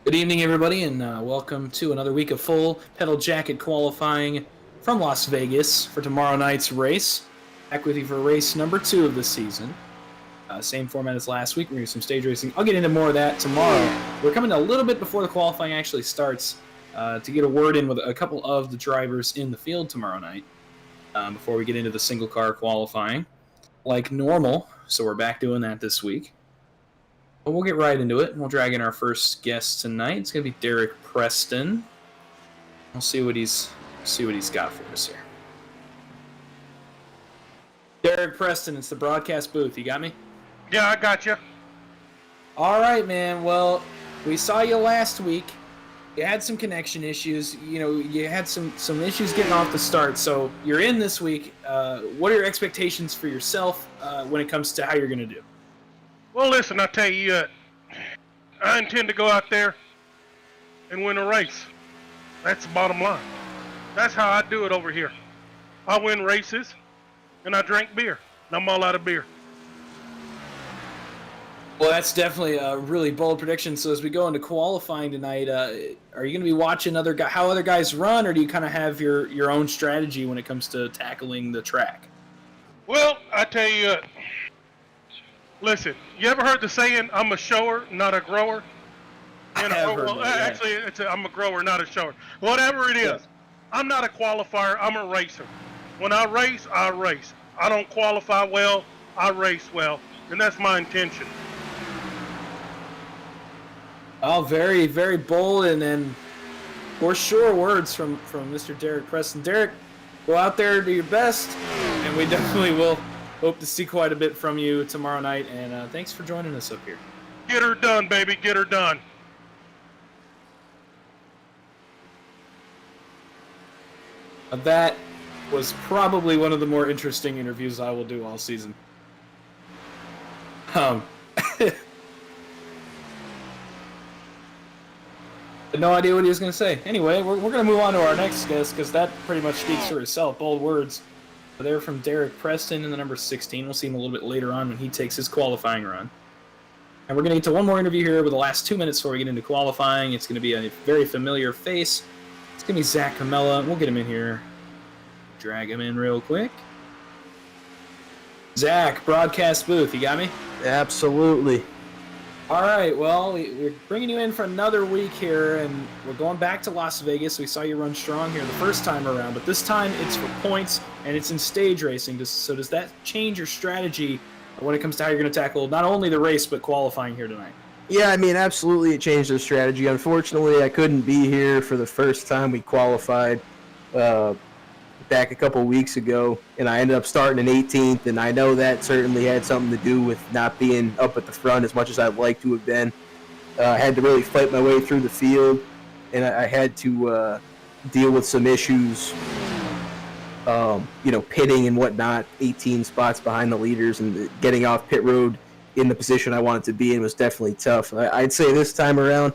Good evening, everybody, and welcome to another week of full pedal jacket qualifying from Las Vegas for tomorrow night's race. Back with you for race number 2 of the season. Same format as last week. We're going to do some stage racing. I'll get into more of that tomorrow. We're coming a little bit before the qualifying actually starts to get a word in with a couple of the drivers in the field tomorrow night before we get into the single car qualifying like normal. So we're back doing that this week. But we'll get right into it. We'll drag in our first guest tonight. It's going to be Derek Preston. We'll see what he's got for us here. Derek Preston, it's the broadcast booth. You got me? Yeah, I got you. All right, man. Well, we saw you last week. You had some connection issues. You had some issues getting off the start. So you're in this week. What are your expectations for yourself when it comes to how you're going to do? Well, listen, I tell you, I intend to go out there and win a race. That's the bottom line. That's how I do it over here. I win races, and I drink beer. And I'm all out of beer. Well, that's definitely a really bold prediction. So as we go into qualifying tonight, are you going to be watching how other guys run, or do you kind of have your own strategy when it comes to tackling the track? Well, I tell you, listen, you ever heard the saying, I'm a shower, not a grower? Actually, I'm a grower, not a shower. Whatever it is, yeah. I'm not a qualifier, I'm a racer. When I race, I race. I don't qualify well, I race well. And that's my intention. Oh, very, very bold and for sure words from Mr. Derek Preston. Derek, go out there, do your best, and we definitely will hope to see quite a bit from you tomorrow night, and thanks for joining us up here. Get her done, baby, get her done. That was probably one of the more interesting interviews I will do all season. No idea what he was going to say. Anyway, we're going to move on to our next guest because that pretty much speaks for itself. Bold words. They're from Derek Preston in the number 16. We'll see him a little bit later on when he takes his qualifying run. And we're going to get to one more interview here with the last 2 minutes before we get into qualifying. It's going to be a very familiar face. It's going to be Zac Cameron. We'll get him in here. Drag him in real quick. Zac, broadcast booth. You got me? Absolutely. All right, well, we're bringing you in for another week here, and we're going back to Las Vegas. We saw you run strong here the first time around, but this time it's for points, and it's in stage racing. So does that change your strategy when it comes to how you're going to tackle not only the race, but qualifying here tonight? Yeah, I mean, absolutely it changed the strategy. Unfortunately, I couldn't be here for the first time we qualified back a couple weeks ago, and I ended up starting in 18th, and I know that certainly had something to do with not being up at the front as much as I'd like to have been. I had to really fight my way through the field, and I had to deal with some issues, pitting and whatnot, 18 spots behind the leaders, and getting off pit road in the position I wanted to be in was definitely tough. I'd say this time around,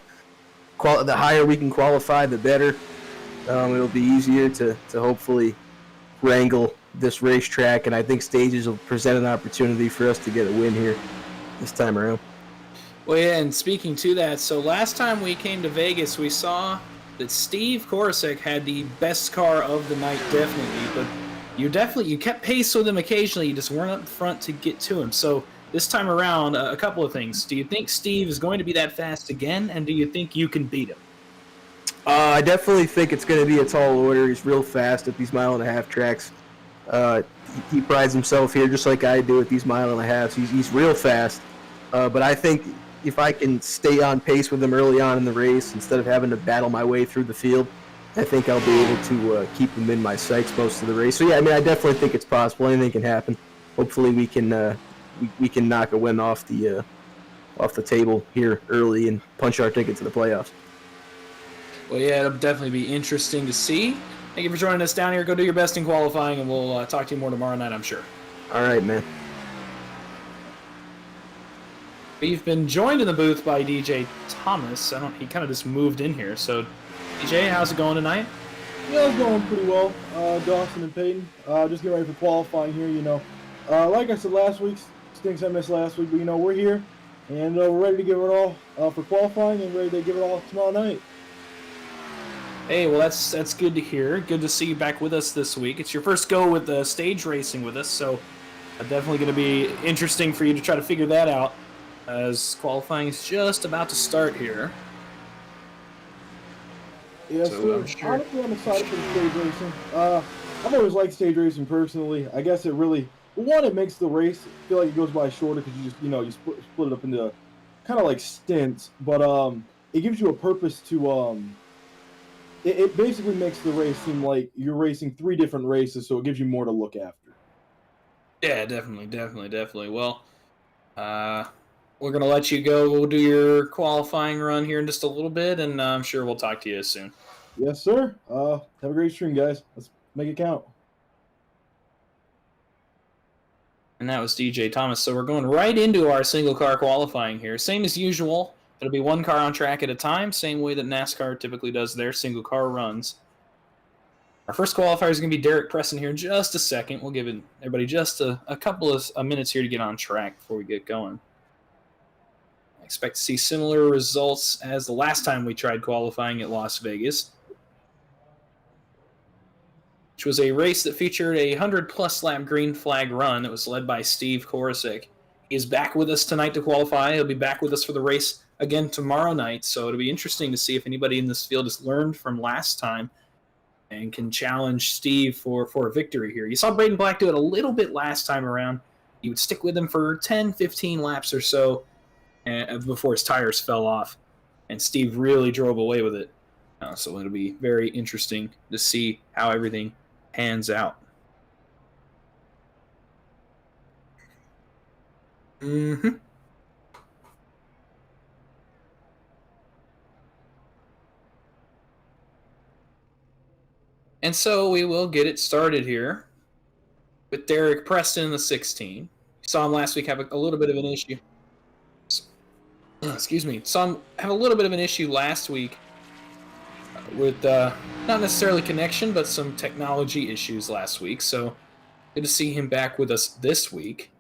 the higher we can qualify, the better. It'll be easier to hopefully wrangle this racetrack, and I think stages will present an opportunity for us to get a win here this time around. Well, yeah, and speaking to that, so last time we came to Vegas, we saw that Steve Korosek had the best car of the night, definitely, but you kept pace with him occasionally, you just weren't up front to get to him. So this time around, a couple of things. Do you think Steve is going to be that fast again, and do you think you can beat him? I definitely think it's going to be a tall order. He's real fast at these 1.5 mile tracks. He prides himself here just like I do at these 1.5 miles. He's real fast. But I think if I can stay on pace with him early on in the race instead of having to battle my way through the field, I think I'll be able to keep him in my sights most of the race. So, yeah, I mean, I definitely think it's possible. Anything can happen. Hopefully we can knock a win off the table here early and punch our ticket to the playoffs. Well, yeah, it'll definitely be interesting to see. Thank you for joining us down here. Go do your best in qualifying, and we'll talk to you more tomorrow night, I'm sure. All right, man. We've been joined in the booth by DJ Thomas. He kind of just moved in here. So, DJ, how's it going tonight? Yeah, it's going pretty well. Dawson and Peyton, just getting ready for qualifying here, Like I said last week, stinks I missed last week, but, we're here. and we're ready to give it all for qualifying and ready to give it all tomorrow night. Hey, well, that's good to hear. Good to see you back with us this week. It's your first go with the stage racing with us, so definitely going to be interesting for you to try to figure that out as qualifying is just about to start here. Yes, So sir. Honestly, I'm excited for the stage racing. I've always liked stage racing personally. I guess it really, one, it makes the race feel like it goes by shorter because you just, you split it up into kind of like stints, but it gives you a purpose to it basically makes the race seem like you're racing 3 different races, so it gives you more to look after. Yeah, definitely. Well, we're going to let you go do your qualifying run here in just a little bit, and I'm sure we'll talk to you soon. Yes, sir. Have a great stream, guys. Let's make it count. And that was DJ Thomas. So we're going right into our single car qualifying here. Same as usual. It'll be 1 car on track at a time, same way that NASCAR typically does their single car runs. Our first qualifier is going to be Derek Preston here in just a second. We'll give everybody just a couple of minutes here to get on track before we get going. I expect to see similar results as the last time we tried qualifying at Las Vegas, which was a race that featured a 100-plus lap green flag run that was led by Steve Korosik. He is back with us tonight to qualify. He'll be back with us for the race again tomorrow night, so it'll be interesting to see if anybody in this field has learned from last time and can challenge Steve for a victory here. You saw Braden Black do it a little bit last time around. He would stick with him for 10, 15 laps or so before his tires fell off, and Steve really drove away with it. So it'll be very interesting to see how everything pans out. Mm-hmm. And so we will get it started here with Derek Preston in the 16. You saw him last week have a little bit of an issue. Excuse me. Saw him have a little bit of an issue last week with not necessarily connection, but some technology issues last week. So good to see him back with us this week.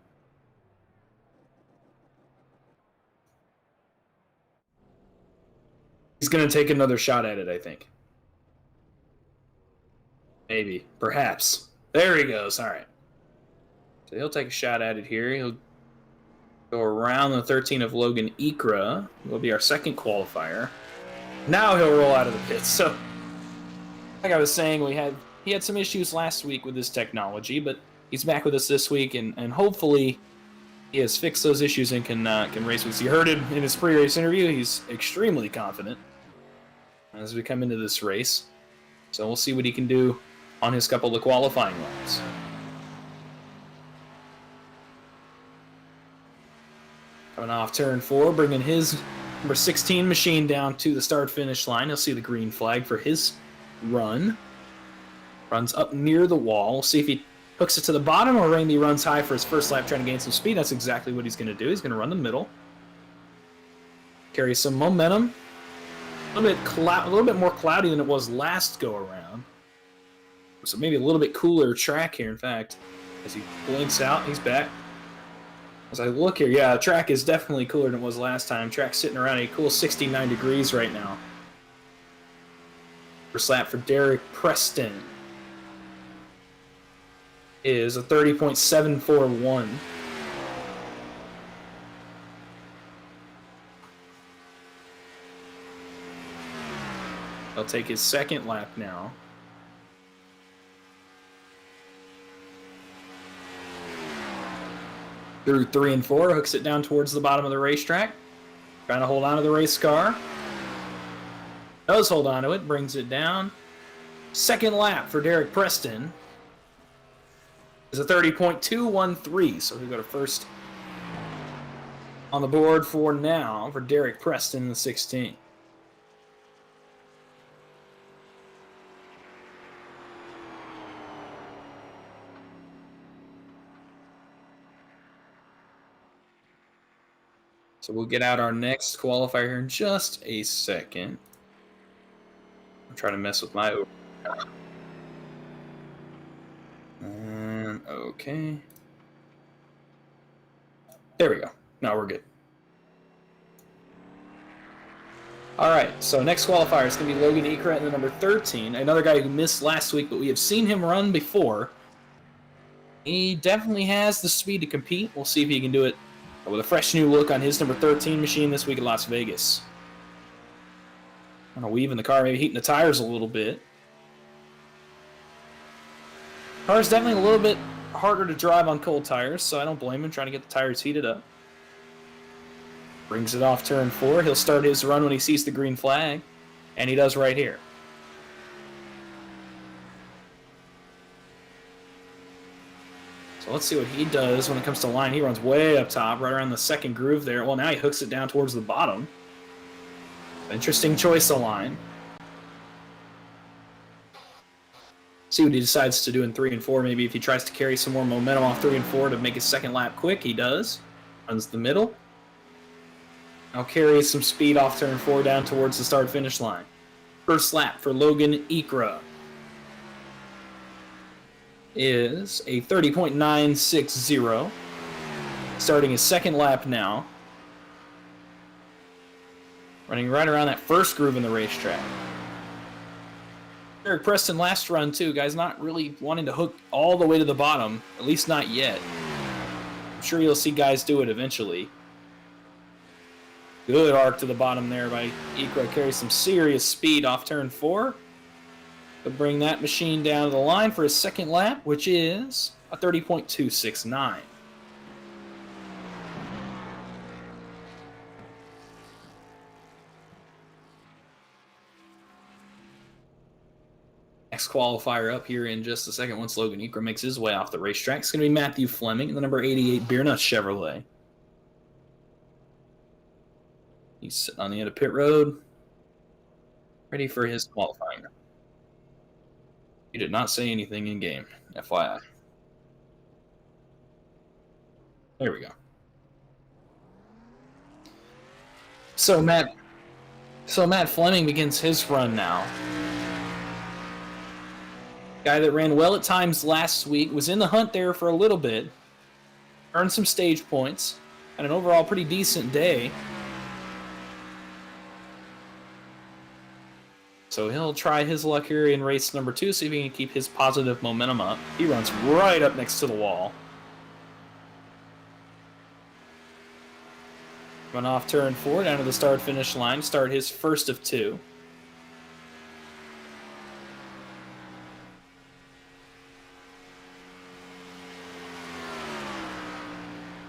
He's going to take another shot at it, I think. Maybe. Perhaps. There he goes. All right. So he'll take a shot at it here. He'll go around the 13 of Logan Ikra. Will be our second qualifier. Now he'll roll out of the pits. So, like I was saying, he had some issues last week with his technology, but he's back with us this week, and hopefully he has fixed those issues and can race with us. You heard it in his pre-race interview. He's extremely confident as we come into this race. So we'll see what he can do on his couple of qualifying laps. Coming off turn 4, bringing his number 16 machine down to the start-finish line. He'll see the green flag for his run. Runs up near the wall. We'll see if he hooks it to the bottom or Randy runs high for his first lap trying to gain some speed. That's exactly what he's going to do. He's going to run the middle. Carry some momentum. A little bit more cloudy than it was last go-around. So maybe a little bit cooler track here, in fact. As he blinks out, he's back. As I look here, yeah, the track is definitely cooler than it was last time. Track's sitting around a cool 69 degrees right now. First lap for Derek Preston is a 30.741. He'll take his second lap now. Through 3 and 4, hooks it down towards the bottom of the racetrack. Trying to hold on to the race car. Does hold on to it, brings it down. Second lap for Derek Preston is a 30.213, so we've got a first on the board for now for Derek Preston in the 16. So we'll get out our next qualifier here in just a second. I'm trying to mess with my... Okay. There we go. Now we're good. All right, so next qualifier is going to be Logan Ikra in the number 13, another guy who missed last week, but we have seen him run before. He definitely has the speed to compete. We'll see if he can do it with a fresh new look on his number 13 machine this week at Las Vegas. I'm going to weave in the car, maybe heating the tires a little bit. Car's definitely a little bit harder to drive on cold tires, so I don't blame him trying to get the tires heated up. Brings it off turn 4. He'll start his run when he sees the green flag, and he does right here. So let's see what he does when it comes to line. He runs way up top, right around the second groove there. Well, now he hooks it down towards the bottom. Interesting choice of line. See what he decides to do in 3 and 4. Maybe if he tries to carry some more momentum off 3 and 4 to make his second lap quick, he does. Runs the middle. Now carries some speed off turn 4 down towards the start-finish line. First lap for Logan Ikra is a 30.960. Starting his second lap now. Running right around that first groove in the racetrack. Eric Preston last run too, guys not really wanting to hook all the way to the bottom, at least not yet. I'm sure you'll see guys do it eventually. Good arc to the bottom there by Ikra. Carries some serious speed off turn 4. To bring that machine down to the line for his second lap, which is a 30.269. Next qualifier up here in just a second once Logan Ikra makes his way off the racetrack. It's going to be Matthew Fleming in the number 88 Beer Nuts Chevrolet. He's sitting on the end of pit road, ready for his qualifying. He did not say anything in game, FYI. There we go. So Matt Fleming begins his run now. Guy that ran well at times last week, was in the hunt there for a little bit, earned some stage points, and an overall pretty decent day. So he'll try his luck here in race number 2, see if he can keep his positive momentum up. He runs right up next to the wall. Run off turn 4 down to the start-finish line, start his first of 2.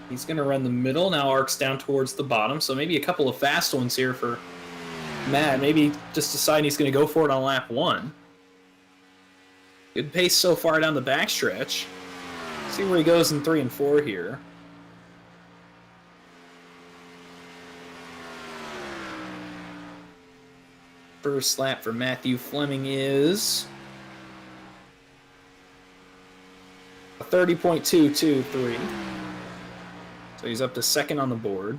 He's going to run the middle, now arcs down towards the bottom, so maybe a couple of fast ones here for Matt. Maybe just deciding he's going to go for it on lap 1. Good pace so far down the backstretch. See where he goes in 3 and 4 here. First lap for Matthew Fleming is a 30.223. So he's up to second on the board.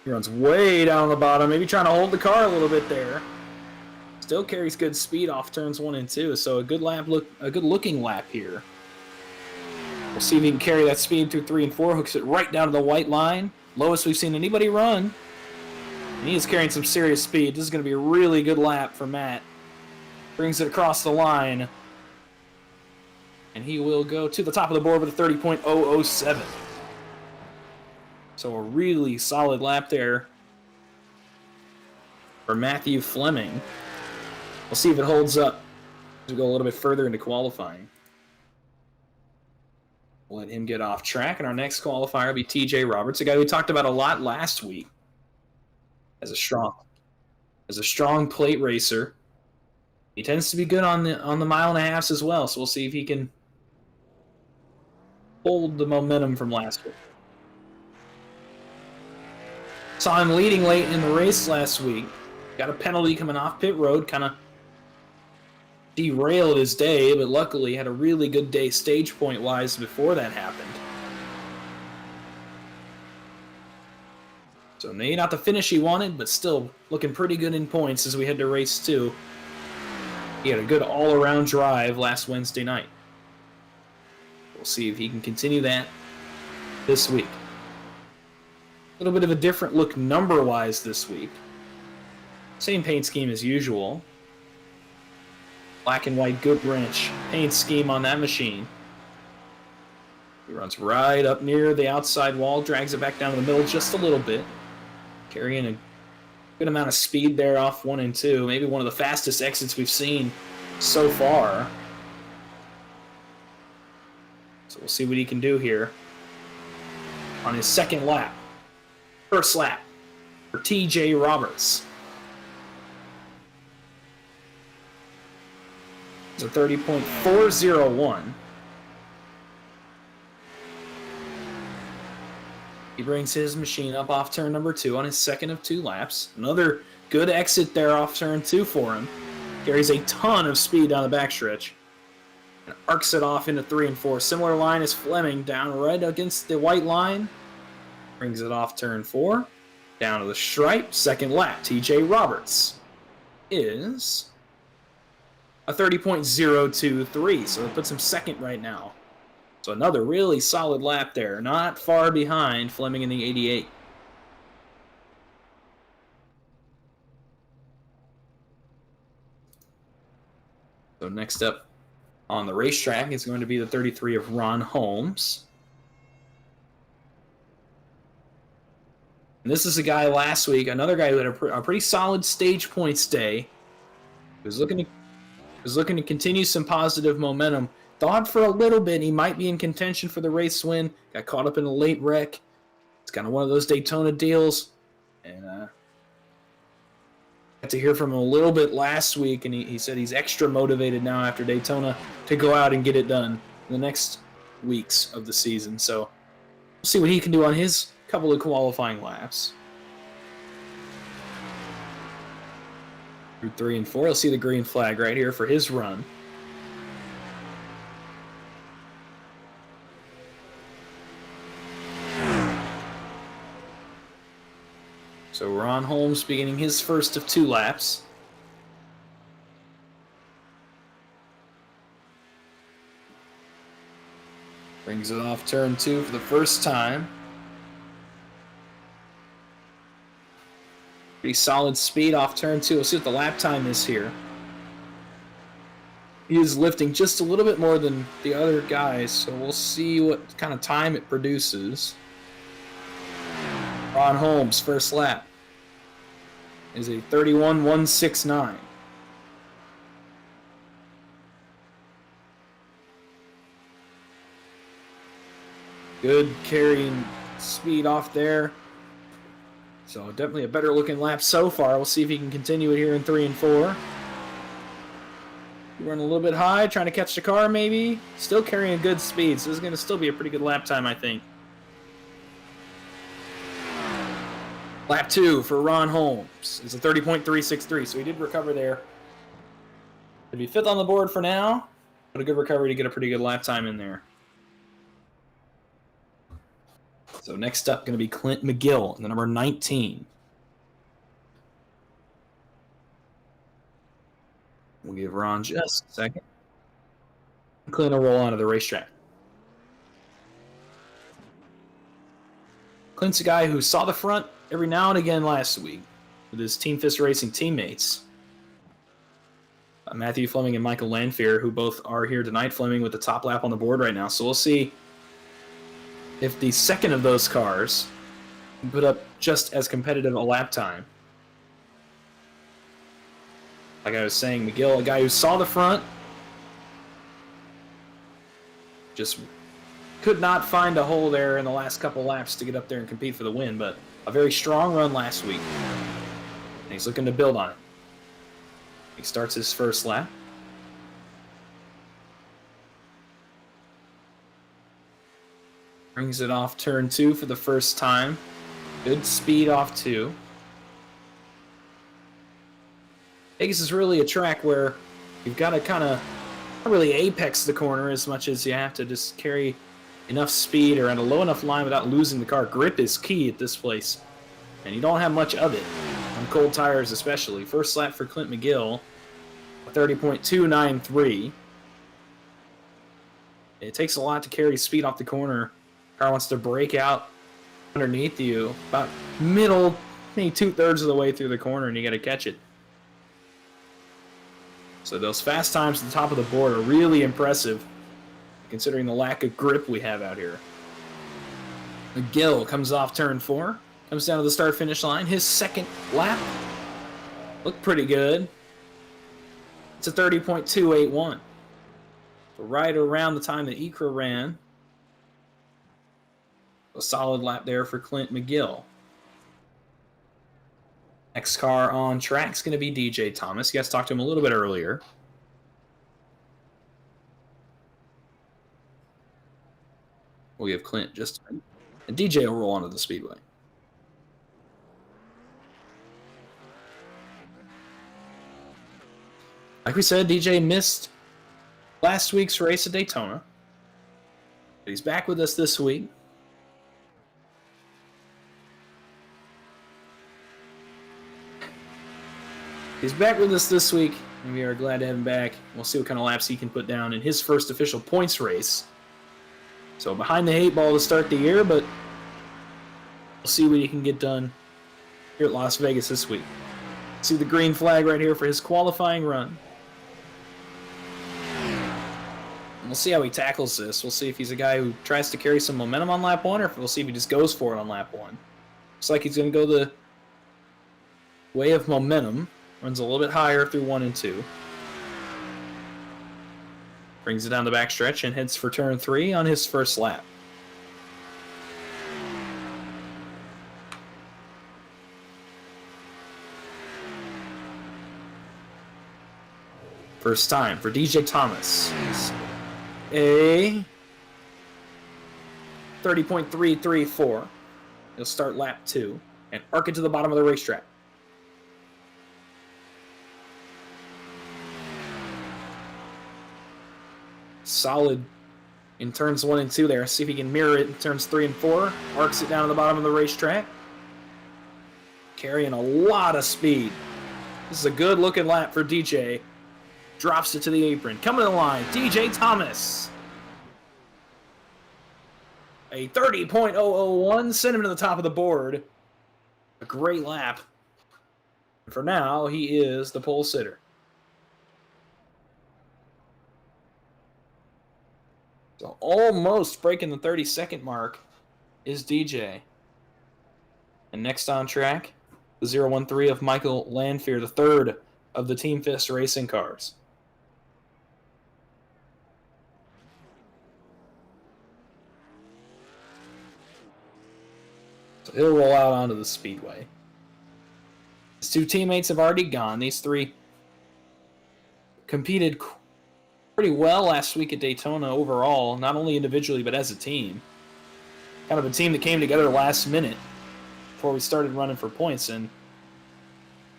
He runs way down the bottom, maybe trying to hold the car a little bit there. Still carries good speed off turns 1 and 2, so a good looking lap here. We'll see if he can carry that speed through 3 and 4, hooks it right down to the white line. Lowest we've seen anybody run. And he is carrying some serious speed. This is going to be a really good lap for Matt. Brings it across the line. And he will go to the top of the board with a 30.007. So a really solid lap there for Matthew Fleming. We'll see if it holds up as we go a little bit further into qualifying. We'll let him get off track, and our next qualifier will be TJ Roberts, a guy we talked about a lot last week as a strong plate racer. He tends to be good on the mile and a halves as well, so we'll see if he can hold the momentum from last week. Saw him leading late in the race last week. Got a penalty coming off pit road, kind of derailed his day, but luckily had a really good day stage point wise before that happened. So maybe not the finish he wanted, but still looking pretty good in points as we head to race 2. He had a good all-around drive last Wednesday night. We'll see if he can continue that this week. A little bit of a different look number-wise this week. Same paint scheme as usual. Black and white Goodwrench paint scheme on that machine. He runs right up near the outside wall, drags it back down to the middle just a little bit. Carrying a good amount of speed there off 1 and 2. Maybe one of the fastest exits we've seen so far. So we'll see what he can do here on his second lap. First lap for T.J. Roberts. It's a 30.401. He brings his machine up off turn number 2 on his second of 2 laps. Another good exit there off turn 2 for him. Carries a ton of speed down the backstretch. And arcs it off into 3 and 4. Similar line as Fleming, down right against the white line. Brings it off turn 4. Down to the stripe. Second lap. T.J. Roberts is a 30.023. So it puts him second right now. So another really solid lap there. Not far behind Fleming in the 88. So next up on the racetrack is going to be the 33 of Ron Holmes. And this is a guy last week, another guy who had a pretty solid stage points day. He was looking to continue some positive momentum. Thought for a little bit he might be in contention for the race win. Got caught up in a late wreck. It's kind of one of those Daytona deals. And got to hear from him a little bit last week, and he said he's extra motivated now after Daytona to go out and get it done in the next weeks of the season. So we'll see what he can do on his couple of qualifying laps. Through 3 and 4, you'll see the green flag right here for his run. So Ron Holmes beginning his first of 2 laps. Brings it off turn 2 for the first time. Pretty solid speed off turn 2. We'll see what the lap time is here. He is lifting just a little bit more than the other guys, so we'll see what kind of time it produces. Ron Holmes, first lap, is a 31.169. Good carrying speed off there. So definitely a better looking lap so far. We'll see if he can continue it here in 3 and 4. Running a little bit high, trying to catch the car maybe. Still carrying good speed, so this is going to still be a pretty good lap time, I think. Lap 2 for Ron Holmes is a 30.363, so he did recover there. He'll be 5th on the board for now, but a good recovery to get a pretty good lap time in there. So next up, going to be Clint Mcgill, the number 19. We'll give Ron just a second. Clint will roll onto the racetrack. Clint's a guy who saw the front every now and again last week with his Team Fist Racing teammates. Matthew Fleming and Michael Landfield, who both are here tonight. Fleming with the top lap on the board right now. So we'll see if the second of those cars can put up just as competitive a lap time. Like I was saying, Mcgill, a guy who saw the front, just could not find a hole there in the last couple laps to get up there and compete for the win, but a very strong run last week. And he's looking to build on it. He starts his first lap. Brings it off turn 2 for the first time. Good speed off 2. Vegas is really a track where you've got to kind of not really apex the corner as much as you have to just carry enough speed or at a low enough line without losing the car. Grip is key at this place, and you don't have much of it on cold tires especially. First lap for Clint Mcgill, a 30.293. It takes a lot to carry speed off the corner. Car wants to break out underneath you about middle, maybe 2/3 of the way through the corner, and you got to catch it. So those fast times at the top of the board are really impressive, considering the lack of grip we have out here. Mcgill comes off turn 4, comes down to the start-finish line. His second lap looked pretty good. It's a 30.281. So right around the time that Ikra ran. A solid lap there for Clint Mcgill. Next car on track is going to be DJ Thomas. You guys talked to him a little bit earlier. We have Clint just... And DJ will roll onto the speedway. Like we said, DJ missed last week's race at Daytona. But he's back with us this week. He's back with us this week, and we are glad to have him back. We'll see what kind of laps he can put down in his first official points race. So behind the 8-ball to start the year, but we'll see what he can get done here at Las Vegas this week. See the green flag right here for his qualifying run. And we'll see how he tackles this. We'll see if he's a guy who tries to carry some momentum on lap 1, or if we'll see if he just goes for it on lap 1. Looks like he's going to go the way of momentum. Runs a little bit higher through 1 and 2. Brings it down the backstretch and heads for turn 3 on his first lap. First time for DJ Thomas. A 30.334. He'll start lap 2 and arc it to the bottom of the racetrack. Solid in turns 1 and 2 there. See if he can mirror it in turns 3 and 4. Arcs it down to the bottom of the racetrack. Carrying a lot of speed. This is a good looking lap for DJ. Drops it to the apron. Coming to the line, DJ Thomas. A 30.001 sent him to the top of the board. A great lap. For now, he is the pole sitter. So almost breaking the 30-second mark is DJ. And next on track, the 013 of Michael Landfield, the third of the Team Fist racing cars. So he'll roll out onto the speedway. His 2 teammates have already gone. These 3 competed pretty well last week at Daytona overall, not only individually but as a team. Kind of a team that came together last minute before we started running for points, and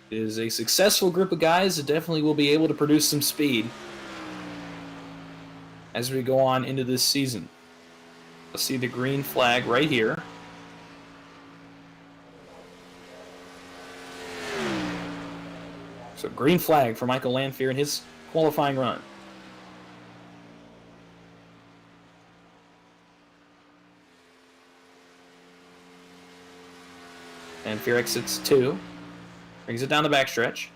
it is a successful group of guys that definitely will be able to produce some speed as we go on into this season. Let's see the green flag right here. So green flag for Michael Landfield in his qualifying run. And Fear exits 2. Brings it down the backstretch.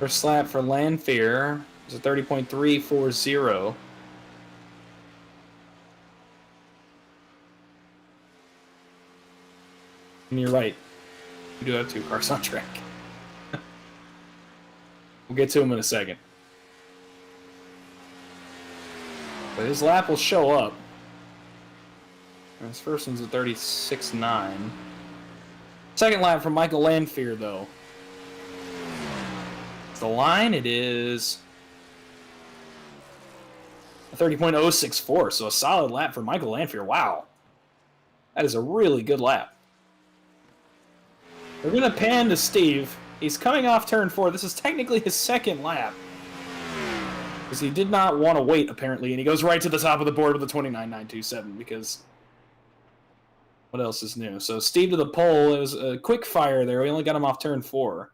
First lap for Landfear is a 30.340. And you're right. We do have 2 cars on track. We'll get to him in a second. But his lap will show up. And his first one's a 36.9. Second lap from Michael Landfear, though. The line, it is a 30.064, so a solid lap for Michael Landfear. Wow. That is a really good lap. We're going to pan to Steve. He's coming off turn 4. This is technically his second lap, because he did not want to wait, apparently, and he goes right to the top of the board with a 29.927, because what else is new? So Steve to the pole. It was a quick fire there. We only got him off turn 4.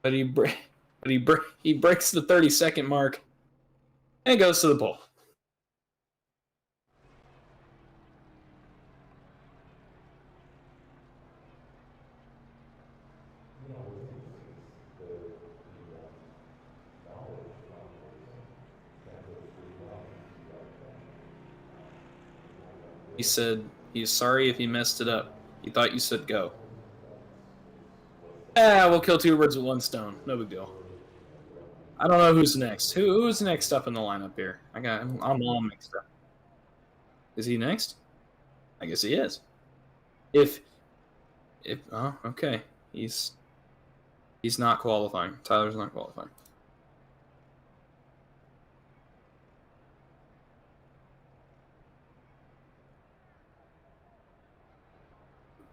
But But he breaks the 30-second mark and goes to the pole. He said he's sorry if he messed it up. He thought you said go. We'll kill two birds with one stone. No big deal. I don't know who's next. Who's next up in the lineup here? I'm all mixed up. Is he next? I guess he is. Okay. He's not qualifying. Tyler's not qualifying.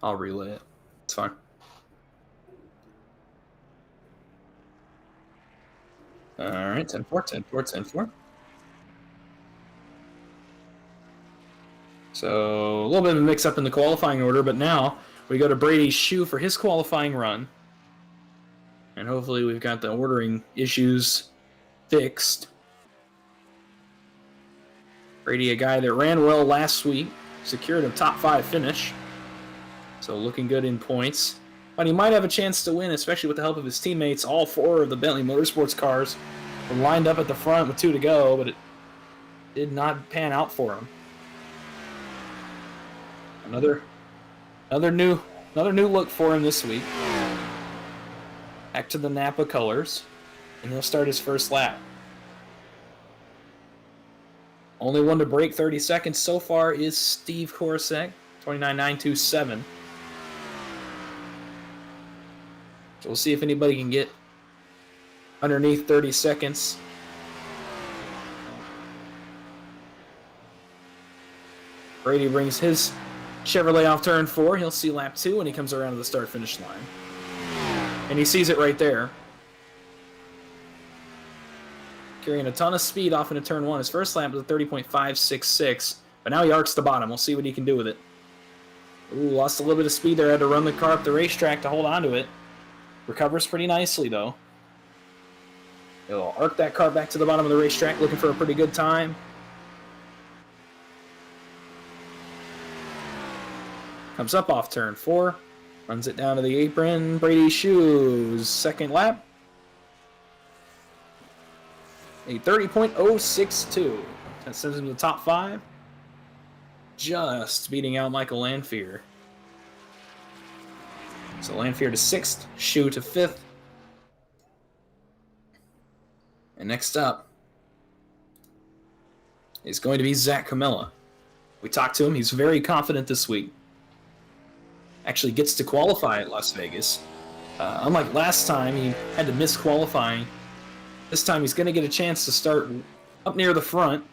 I'll relay it. It's fine. All right, 10-4, 10-4, 10-4. So a little bit of a mix-up in the qualifying order, but now we go to Brady's shoe for his qualifying run. And hopefully we've got the ordering issues fixed. Brady, a guy that ran well last week, secured a top 5 finish. So looking good in points. But he might have a chance to win, especially with the help of his teammates. All 4 of the Bentley Motorsports cars were lined up at the front with 2 to go, but it did not pan out for him. Another new look for him this week. Back to the Napa colors, and he'll start his first lap. Only one to break 30 seconds so far is Steve Korosek, 29.927. So we'll see if anybody can get underneath 30 seconds. Brady brings his Chevrolet off turn 4. He'll see lap 2 when he comes around to the start-finish line. And he sees it right there. Carrying a ton of speed off into turn 1. His first lap was a 30.566. But now he arcs the bottom. We'll see what he can do with it. Ooh, lost a little bit of speed there. Had to run the car up the racetrack to hold on to it. Recovers pretty nicely, though. He'll arc that car back to the bottom of the racetrack, looking for a pretty good time. Comes up off turn 4. Runs it down to the apron. Brady's shoes. Second lap. A 30.062. That sends him to the top 5. Just beating out Michael Landfield. So Landfield to 6th. Shoe to 5th. And next up is going to be Zac Cameron. We talked to him. He's very confident this week. Actually gets to qualify at Las Vegas. Unlike last time, he had to miss qualifying. This time he's going to get a chance to start up near the front.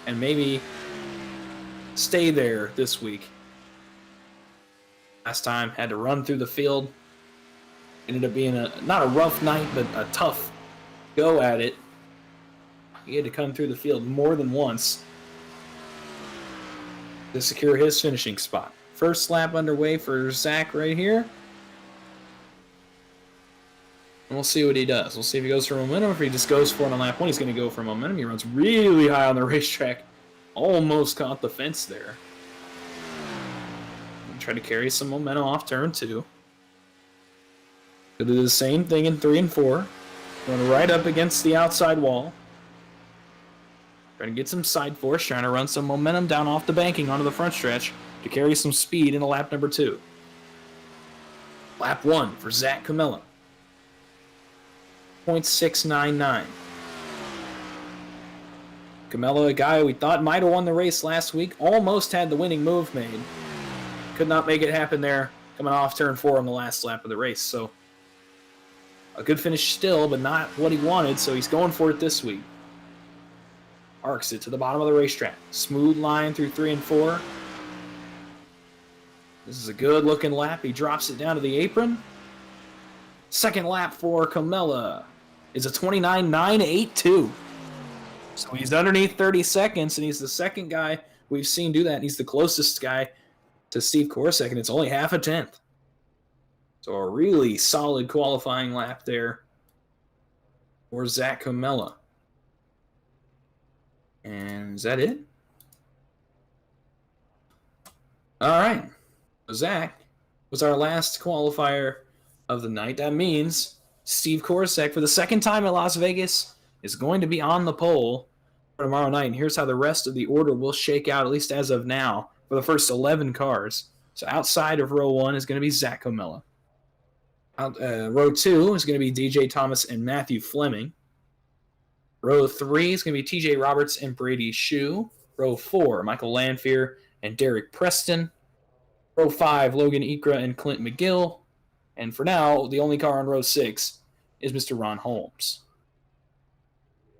And maybe stay there this week. Last time, had to run through the field. Ended up being not a rough night, but a tough go at it. He had to come through the field more than once to secure his finishing spot. First lap underway for Zach right here. And we'll see what he does. We'll see if he goes for momentum. If he just goes for it on lap 1, he's going to go for momentum. He runs really high on the racetrack. Almost caught the fence there. And try to carry some momentum off turn 2. He'll do the same thing in 3 and 4. Run right up against the outside wall. Trying to get some side force. Trying to run some momentum down off the banking onto the front stretch to carry some speed into lap number 2. Lap 1 for Zac Cameron. 0.699. Cameron, a guy we thought might have won the race last week, almost had the winning move made. Could not make it happen there, coming off turn 4 on the last lap of the race. So a good finish still, but not what he wanted, so he's going for it this week. Arcs it to the bottom of the racetrack. Smooth line through 3 and 4. This is a good-looking lap. He drops it down to the apron. Second lap for Cameron is a 29.982. So he's underneath 30 seconds, and he's the second guy we've seen do that. And he's the closest guy to Steve Korosek, and it's only half a tenth. So a really solid qualifying lap there for Zac Cameron. And is that it? All right. Zach was our last qualifier of the night. That means Steve Korsak, for the second time at Las Vegas, is going to be on the pole for tomorrow night. And here's how the rest of the order will shake out, at least as of now, for the first 11 cars. So outside of row 1 is going to be Zac Cameron. Row 2 is going to be DJ Thomas and Matthew Fleming. Row 3 is going to be TJ Roberts and Brady Shue. Row 4, Michael Landfield and Derek Preston. Row 5, Logan Ikra and Clint Mcgill. And for now, the only car on row 6 is Mr. Ron Holmes.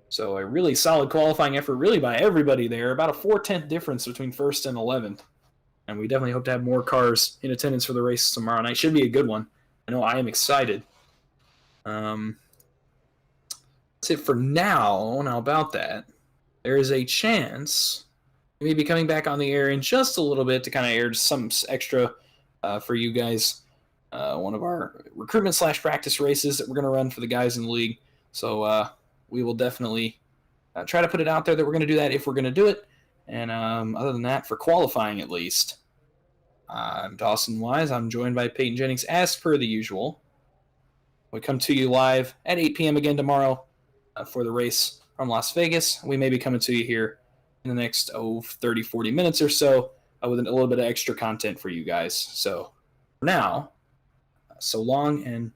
So a really solid qualifying effort, really by everybody there. About a 4/10 difference between 1st and 11th. And we definitely hope to have more cars in attendance for the race tomorrow night. Should be a good one. I know I am excited. That's it for now. Now about that, there is a chance we may be coming back on the air in just a little bit to kind of air some extra for you guys. One of our recruitment/practice races that we're going to run for the guys in the league. So we will definitely try to put it out there that we're going to do that if we're going to do it. And other than that, for qualifying at least, I'm Dawson Wise. I'm joined by Peyton Jennings as per the usual. We come to you live at 8 p.m. again tomorrow for the race from Las Vegas. We may be coming to you here in the next 30, 40 minutes or so with a little bit of extra content for you guys. So for now, so long and